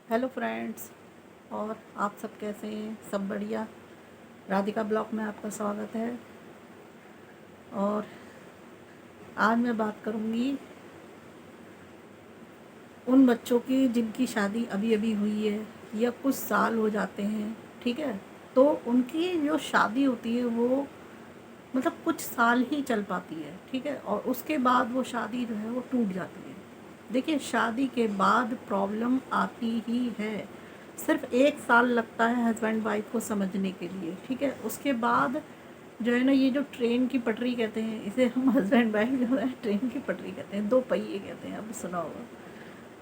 Hello friends. और आप सब कैसे हैं? सब बढ़िया। राधिका ब्लॉग में आपका स्वागत है। और आज मैं बात करूंगी उन बच्चों की जिनकी शादी अभी अभी हुई है या कुछ साल हो जाते हैं। ठीक है, तो उनकी जो शादी होती है वो मतलब कुछ साल ही चल पाती है। ठीक है, और उसके बाद वो शादी जो है वो टूट जाती है। देखिए, शादी के बाद प्रॉब्लम आती ही है। सिर्फ 1 साल लगता है हस्बैंड वाइफ को समझने के लिए। ठीक है, उसके बाद जो है ना, ये जो ट्रेन की पटरी कहते हैं इसे हम हस्बैंड वाइफ जो है ट्रेन की पटरी कहते हैं, दो पहिए कहते हैं, अब सुना होगा।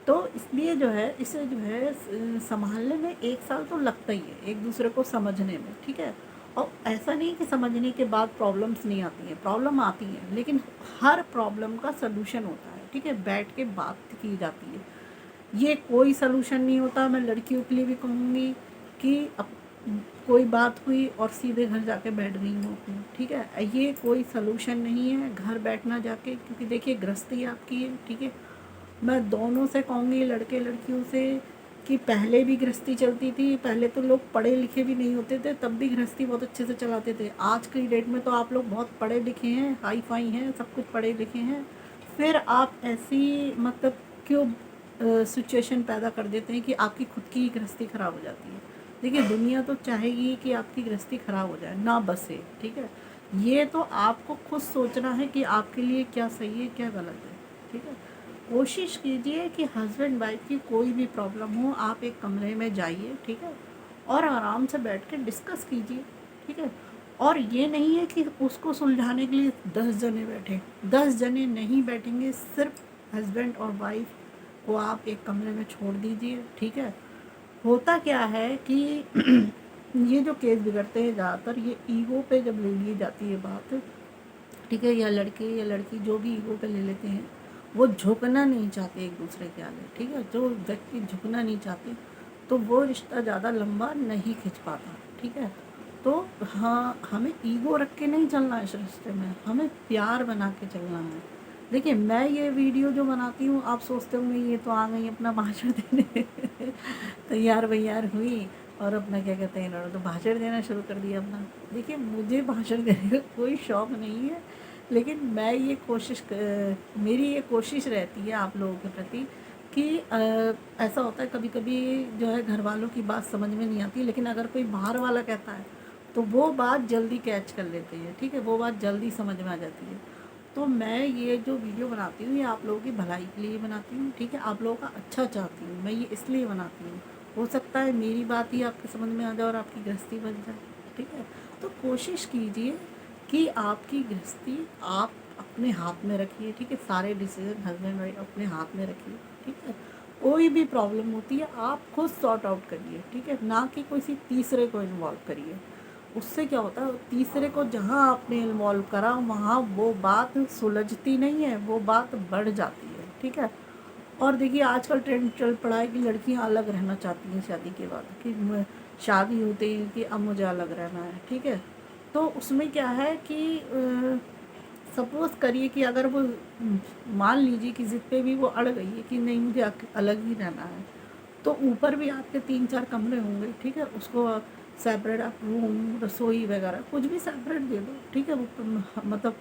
तो इसलिए जो है इसे जो है संभालने में 1 साल तो लगता ही है, एक दूसरे को समझने में। ठीक है, और ऐसा नहीं कि समझने के बाद प्रॉब्लम्स नहीं आती हैं, प्रॉब्लम आती हैं, लेकिन हर प्रॉब्लम का सलूशन होता है। ठीक है, बैठ के बात की जाती है। ये कोई सलूशन नहीं होता। मैं लड़कियों के लिए भी कहूँगी कि अब कोई बात हुई और सीधे घर जाके बैठ गई हूँ अपनी। ठीक है, ये कोई सलूशन नहीं है घर बैठना जाके, क्योंकि देखिए गृहस्थी आपकी है। ठीक है, मैं दोनों से कहूँगी, लड़के लड़कियों से, कि पहले भी गृहस्थी चलती थी। पहले तो लोग पढ़े लिखे भी नहीं होते थे, तब भी गृहस्थी बहुत अच्छे से चलाते थे। आज की डेट में तो आप लोग बहुत पढ़े लिखे हैं, हाई फाई हैं, सब कुछ पढ़े लिखे हैं, फिर आप ऐसी मतलब क्यों सिचुएशन पैदा कर देते हैं कि आपकी खुद की गृहस्थी ख़राब हो जाती है। देखिए, दुनिया तो चाहेगी कि आपकी गृहस्थी ख़राब हो जाए, ना बसे। ठीक है, ये तो आपको खुद सोचना है कि आपके लिए क्या सही है क्या गलत है। ठीक है, कोशिश कीजिए कि हस्बैंड वाइफ की कोई भी प्रॉब्लम हो, आप एक कमरे में जाइए। ठीक है, और आराम से बैठ के डिस्कस कीजिए। ठीक है, और ये नहीं है कि उसको सुलझाने के लिए 10 जने बैठे, 10 जने नहीं बैठेंगे। सिर्फ हस्बैंड और वाइफ को आप एक कमरे में छोड़ दीजिए। ठीक है, होता क्या है कि ये जो केस बिगड़ते हैं ज़्यादातर, ये ईगो पे जब ले ली जाती है बात। ठीक है, या लड़के या लड़की जो भी ईगो पे ले लेते हैं, वो झुकना नहीं चाहते एक दूसरे के आगे। ठीक है, जो व्यक्ति झुकना नहीं चाहते तो वो रिश्ता ज़्यादा लंबा नहीं खिंच पाता। ठीक है, तो हाँ, हमें ईगो रख के नहीं चलना है इस रिश्ते में, हमें प्यार बना के चलना है। देखिए, मैं ये वीडियो जो बनाती हूँ, आप सोचते होंगे ये तो आ गई अपना भाषण देने तैयार वैयार हुई और अपना क्या कहते हैं, इन्होंने तो भाषण देना शुरू कर दिया अपना। देखिए, मुझे भाषण देने का कोई शौक़ नहीं है, लेकिन मैं ये मेरी ये कोशिश रहती है आप लोगों के प्रति कि ऐसा होता है कभी कभी जो है घर वालों की बात समझ में नहीं आती, लेकिन अगर कोई बाहर वाला कहता है तो वो बात जल्दी कैच कर लेते हैं। ठीक है, वो बात जल्दी समझ में आ जाती है। तो मैं ये जो वीडियो बनाती हूँ, ये आप लोगों की भलाई के लिए बनाती हूँ। ठीक है, आप लोगों का अच्छा चाहती हूँ, मैं ये इसलिए बनाती हूँ। हो सकता है मेरी बात ही आपके समझ में आ जाए और आपकी गृहस्थी बन जाए। ठीक है, तो कोशिश कीजिए कि आपकी गृहस्थी आप अपने हाथ में रखिए। ठीक है, सारे डिसीजन हस्बैंड वाइफ अपने हाथ में रखिए। ठीक है, कोई भी प्रॉब्लम होती है आप खुद सॉर्ट आउट करिए। ठीक है, ना कि किसी तीसरे को इन्वॉल्व करिए। उससे क्या होता है, तीसरे को जहाँ आपने इन्वॉल्व करा वहाँ वो बात सुलझती नहीं है, वो बात बढ़ जाती है। ठीक है, और देखिए आजकल ट्रेंड चल पड़ा है कि लड़कियां अलग रहना चाहती हैं शादी के बाद, कि शादी होते ही कि अब मुझे अलग रहना है। ठीक है, तो उसमें क्या है कि सपोज़ करिए कि अगर वो मान लीजिए कि ज़िद पे भी वो अड़ गई है कि नहीं मुझे अलग ही रहना है, तो ऊपर भी आपके 3-4 कमरे होंगे। ठीक है, उसको सेपरेट आप रूम, रसोई वगैरह कुछ भी सेपरेट दे दो। ठीक है, वो मतलब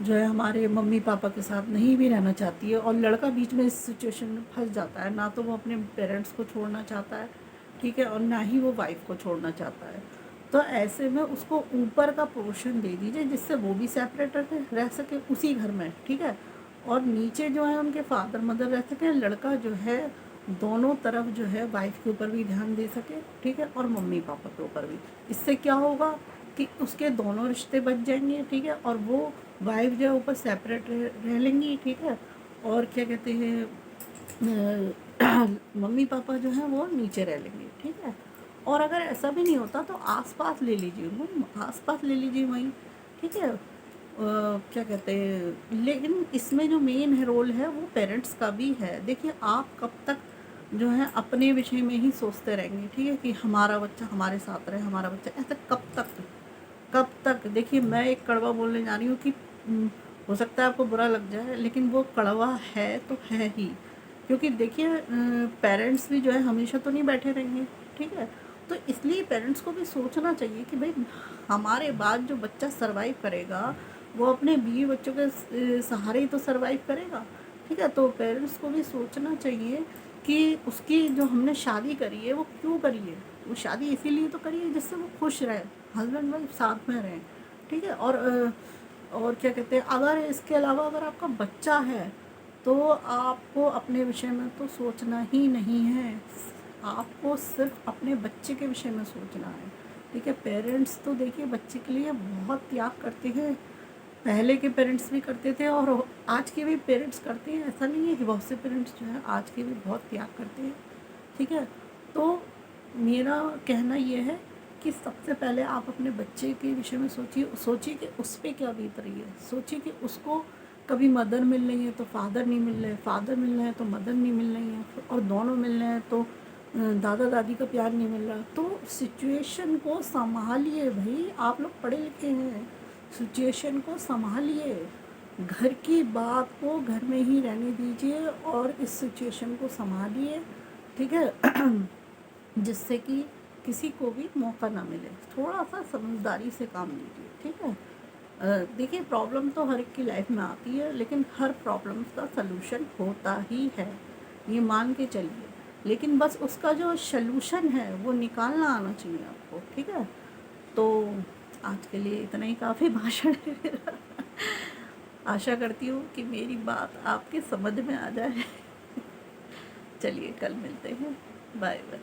जो है हमारे मम्मी पापा के साथ नहीं भी रहना चाहती है और लड़का बीच में इस सिचुएशन में फंस जाता है, ना तो वो अपने पेरेंट्स को छोड़ना चाहता है। ठीक है, और ना ही वो वाइफ को छोड़ना चाहता है, तो ऐसे में उसको ऊपर का पोर्शन दे दीजिए जिससे वो भी सेपरेट रह सके उसी घर में। ठीक है, और नीचे जो है उनके फादर मदर रह सके, लड़का जो है दोनों तरफ जो है वाइफ के ऊपर भी ध्यान दे सके। ठीक है, और मम्मी पापा के ऊपर भी। इससे क्या होगा कि उसके दोनों रिश्ते बच जाएंगे। ठीक है, और वो वाइफ जो है ऊपर सेपरेट रह लेंगी। ठीक है, और क्या कहते हैं मम्मी पापा जो हैं वो नीचे रह लेंगे। ठीक है, और अगर ऐसा भी नहीं होता तो आसपास ले लीजिए, वो आसपास ले लीजिए वहीं। ठीक है, क्या कहते हैं, लेकिन इसमें जो मेन है रोल है वो पेरेंट्स का भी है। देखिए, आप कब तक जो है अपने विषय में ही सोचते रहेंगे। ठीक है, कि हमारा बच्चा हमारे साथ रहे, हमारा बच्चा, ऐसा कब तक। देखिए, मैं एक कड़वा बोलने जा रही हूँ कि हो सकता है आपको बुरा लग जाए, लेकिन वो कड़वा है तो है ही, क्योंकि देखिए पेरेंट्स भी जो है हमेशा तो नहीं बैठे रहेंगे, ठीक है। तो इसलिए पेरेंट्स को भी सोचना चाहिए कि भाई हमारे बाद जो बच्चा सरवाइव करेगा वो अपने बीवी बच्चों के सहारे ही तो सरवाइव करेगा, ठीक है। तो पेरेंट्स को भी सोचना चाहिए कि उसकी जो हमने शादी करी है वो क्यों करी है, वो शादी इसीलिए तो करी है जिससे वो खुश रहे, हस्बैंड वाइफ साथ में रहें, ठीक है। और क्या कहते हैं, अगर इसके अलावा अगर आपका बच्चा है तो आपको अपने विषय में तो सोचना ही नहीं है, आपको सिर्फ अपने बच्चे के विषय में सोचना है, ठीक है। पेरेंट्स तो देखिए बच्चे के लिए बहुत त्याग करते हैं, पहले के पेरेंट्स भी करते थे और आज के भी पेरेंट्स करते हैं, ऐसा नहीं है कि बहुत से पेरेंट्स जो है आज के भी बहुत त्याग करते हैं, ठीक है। तो मेरा कहना ये है कि सबसे पहले आप अपने बच्चे के विषय में सोचिए कि उस पर क्या बीत रही है, सोचिए कि उसको कभी मदर मिल रही है तो फादर नहीं मिल रहे, फादर मिल रहे हैं तो मदर नहीं मिल रही है, और दोनों मिल रहे हैं तो दादा दादी का प्यार नहीं मिल रहा। तो सिचुएशन को संभालिए भाई, आप लोग पढ़े लिखे हैं, सिचुएशन को संभालिए, घर की बात को घर में ही रहने दीजिए और इस सिचुएशन को संभालिए, ठीक है। जिससे कि किसी को भी मौका ना मिले, थोड़ा सा समझदारी से काम लीजिए, ठीक है। देखिए प्रॉब्लम तो हर एक की लाइफ में आती है, लेकिन हर प्रॉब्लम का सलूशन होता ही है, ये मान के चलिए, लेकिन बस उसका जो सलूशन है वो निकालना आना चाहिए आपको, ठीक है। तो आज के लिए इतना ही काफ़ी भाषण है मेरा। आशा करती हूँ कि मेरी बात आपके समझ में आ जाए। चलिए कल मिलते हैं, बाय बाय।